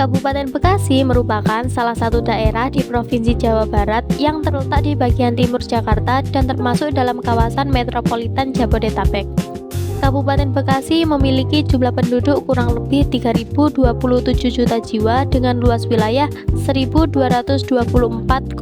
Kabupaten Bekasi merupakan salah satu daerah di Provinsi Jawa Barat yang terletak di bagian timur Jakarta dan termasuk dalam kawasan metropolitan Jabodetabek. Kabupaten Bekasi memiliki jumlah penduduk kurang lebih 3.027 juta jiwa dengan luas wilayah 1.224,88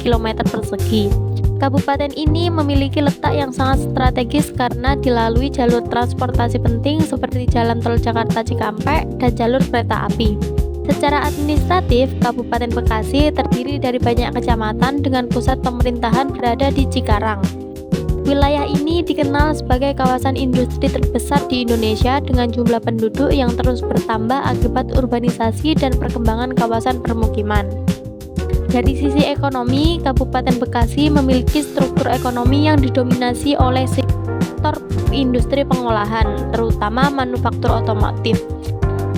km persegi. Kabupaten ini memiliki letak yang sangat strategis karena dilalui jalur transportasi penting seperti Jalan Tol Jakarta Cikampek dan jalur kereta api. Secara administratif, Kabupaten Bekasi terdiri dari banyak kecamatan dengan pusat pemerintahan berada di Cikarang. Wilayah ini dikenal sebagai kawasan industri terbesar di Indonesia dengan jumlah penduduk yang terus bertambah akibat urbanisasi dan perkembangan kawasan permukiman. Dari sisi ekonomi, Kabupaten Bekasi memiliki struktur ekonomi yang didominasi oleh sektor industri pengolahan, terutama manufaktur otomotif,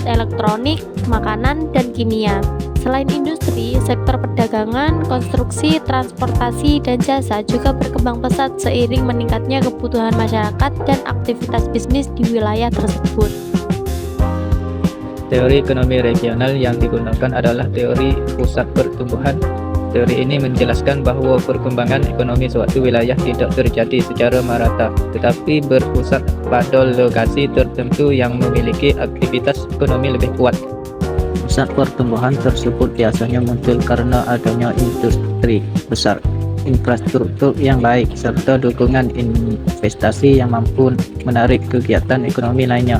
elektronik, makanan, dan kimia. Selain industri, sektor perdagangan, konstruksi, transportasi, dan jasa juga berkembang pesat seiring meningkatnya kebutuhan masyarakat dan aktivitas bisnis di wilayah tersebut. Teori ekonomi regional yang digunakan adalah teori pusat pertumbuhan. Teori ini menjelaskan bahwa perkembangan ekonomi suatu wilayah tidak terjadi secara merata, tetapi berpusat pada lokasi tertentu yang memiliki aktivitas ekonomi lebih kuat. Pusat pertumbuhan tersebut biasanya muncul karena adanya industri besar, infrastruktur yang baik, serta dukungan investasi yang mampu menarik kegiatan ekonomi lainnya.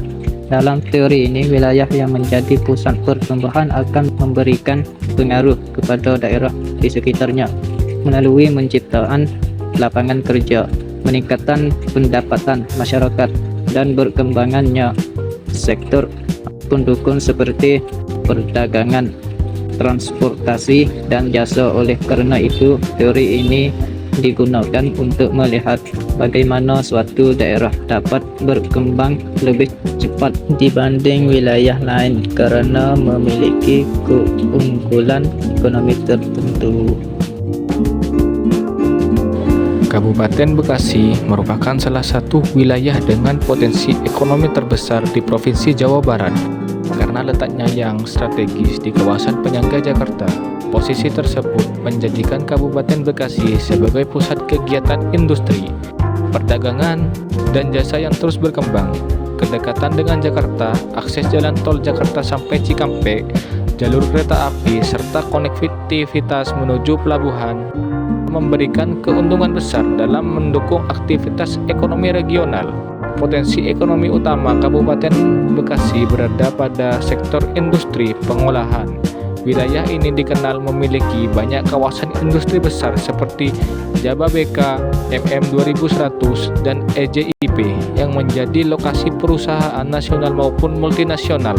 Dalam teori ini, wilayah yang menjadi pusat pertumbuhan akan memberikan pengaruh kepada daerah di sekitarnya melalui menciptakan lapangan kerja, meningkatkan pendapatan masyarakat, dan berkembangannya sektor pendukung seperti perdagangan, transportasi, dan jasa. Oleh karena itu, teori ini digunakan untuk melihat bagaimana suatu daerah dapat berkembang lebih cepat dibanding wilayah lain karena memiliki keunggulan ekonomi tertentu. Kabupaten Bekasi merupakan salah satu wilayah dengan potensi ekonomi terbesar di Provinsi Jawa Barat karena letaknya yang strategis di kawasan penyangga Jakarta. Posisi tersebut menjadikan Kabupaten Bekasi sebagai pusat kegiatan industri, perdagangan, dan jasa yang terus berkembang. Kedekatan dengan Jakarta, akses jalan tol Jakarta sampai Cikampek, jalur kereta api, serta konektivitas menuju pelabuhan memberikan keuntungan besar dalam mendukung aktivitas ekonomi regional. Potensi ekonomi utama Kabupaten Bekasi berada pada sektor industri pengolahan. Wilayah ini dikenal memiliki banyak kawasan industri besar seperti Jababeka, MM2100, dan EJIP yang menjadi lokasi perusahaan nasional maupun multinasional.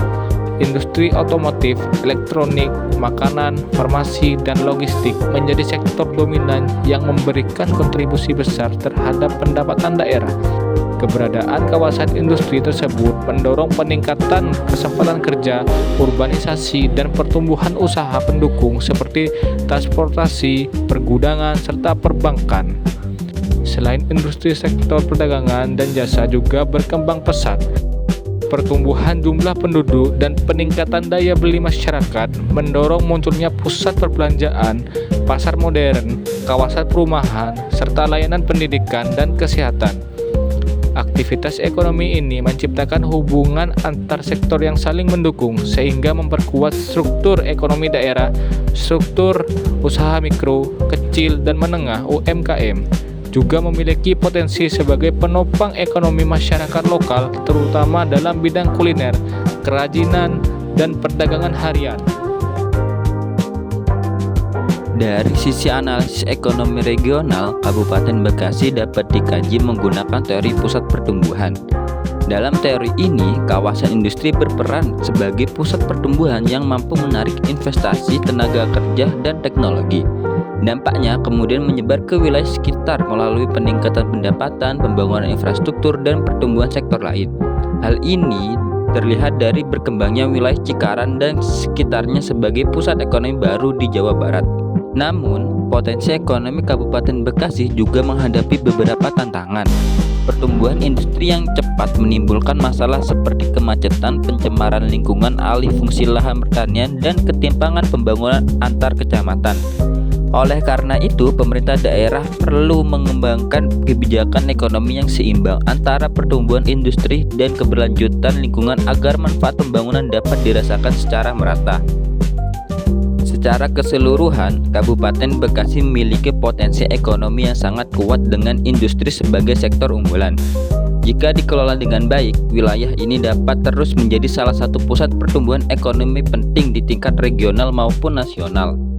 Industri otomotif, elektronik, makanan, farmasi, dan logistik menjadi sektor dominan yang memberikan kontribusi besar terhadap pendapatan daerah. Keberadaan kawasan industri tersebut mendorong peningkatan kesempatan kerja, urbanisasi, dan pertumbuhan usaha pendukung seperti transportasi, pergudangan, serta perbankan. Selain industri, sektor perdagangan dan jasa juga berkembang pesat. Pertumbuhan jumlah penduduk dan peningkatan daya beli masyarakat mendorong munculnya pusat perbelanjaan, pasar modern, kawasan perumahan, serta layanan pendidikan dan kesehatan. Aktivitas ekonomi ini menciptakan hubungan antar sektor yang saling mendukung sehingga memperkuat struktur ekonomi daerah, struktur usaha mikro, kecil, dan menengah (UMKM). Juga memiliki potensi sebagai penopang ekonomi masyarakat lokal, terutama dalam bidang kuliner, kerajinan, dan perdagangan harian. Dari sisi analisis ekonomi regional, Kabupaten Bekasi dapat dikaji menggunakan teori pusat pertumbuhan. Dalam teori ini, kawasan industri berperan sebagai pusat pertumbuhan yang mampu menarik investasi, tenaga kerja, dan teknologi. Dampaknya kemudian menyebar ke wilayah sekitar melalui peningkatan pendapatan, pembangunan infrastruktur, dan pertumbuhan sektor lain. Hal ini terlihat dari berkembangnya wilayah Cikarang dan sekitarnya sebagai pusat ekonomi baru di Jawa Barat. Namun, potensi ekonomi Kabupaten Bekasi juga menghadapi beberapa tantangan. Pertumbuhan industri yang cepat menimbulkan masalah seperti kemacetan, pencemaran lingkungan, alih fungsi lahan pertanian, dan ketimpangan pembangunan antar kecamatan. Oleh karena itu, pemerintah daerah perlu mengembangkan kebijakan ekonomi yang seimbang antara pertumbuhan industri dan keberlanjutan lingkungan agar manfaat pembangunan dapat dirasakan secara merata. Secara keseluruhan, Kabupaten Bekasi memiliki potensi ekonomi yang sangat kuat dengan industri sebagai sektor unggulan. Jika dikelola dengan baik, wilayah ini dapat terus menjadi salah satu pusat pertumbuhan ekonomi penting di tingkat regional maupun nasional.